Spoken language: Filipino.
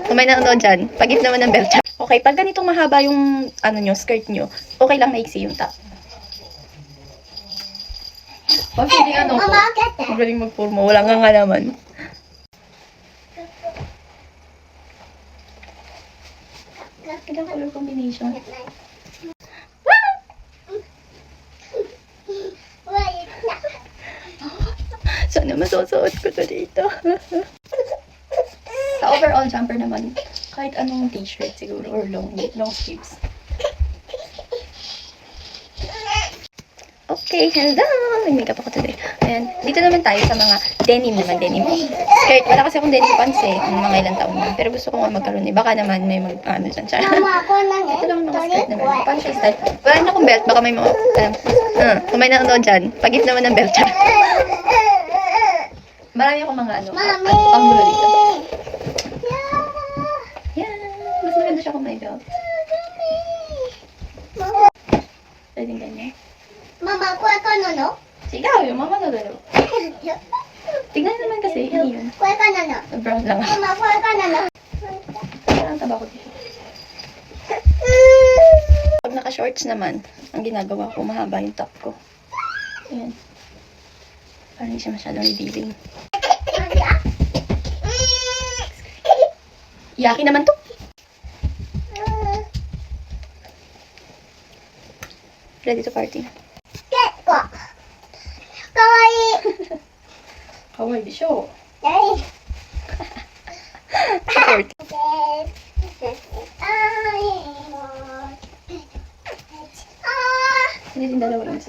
Kung may nanonood dyan, pag-gift naman ng belt. Okay, pag ganitong mahaba yung skirt nyo, okay lang maiksi yung top. Pag hindi magaling magpurma, wala nga naman. Ilang color combination. Sana masusuot ko to dito. Sa overall jumper naman, kahit anong t-shirt siguro or long sleeves. Okay, hello! Nag-makeup ako today. Ayan, dito naman tayo sa mga denim naman, denim skirt. Wala kasi akong denim pants eh, ng mga ilang taon na. Pero gusto ko nga magkaroon eh. Baka naman may dyan siya. Ito lang mga skirt naman. Paano siya style? Wala na akong belt, baka may mga, kung may nanonood dyan, pag-gift naman ng belt siya. Marami akong mga panggulo dito. Yan, mas maganda siya kung may belt. Pwedeng ganyan. Mama, kuha ka na, no? Sige, yung mama na lalo. Tignan naman kasi, hindi yun. Kuha ka na, no? Brown lang. Mama, kuha ka na, no? Parang taba ko dito. Pag naka-shorts naman, ang ginagawa ko, mahaba yung top ko. Ayan. Parang hindi siya masyadong revealing. Yaki naman to. Ready to party. Kawaii de show. Support. Hindi din dalawa yung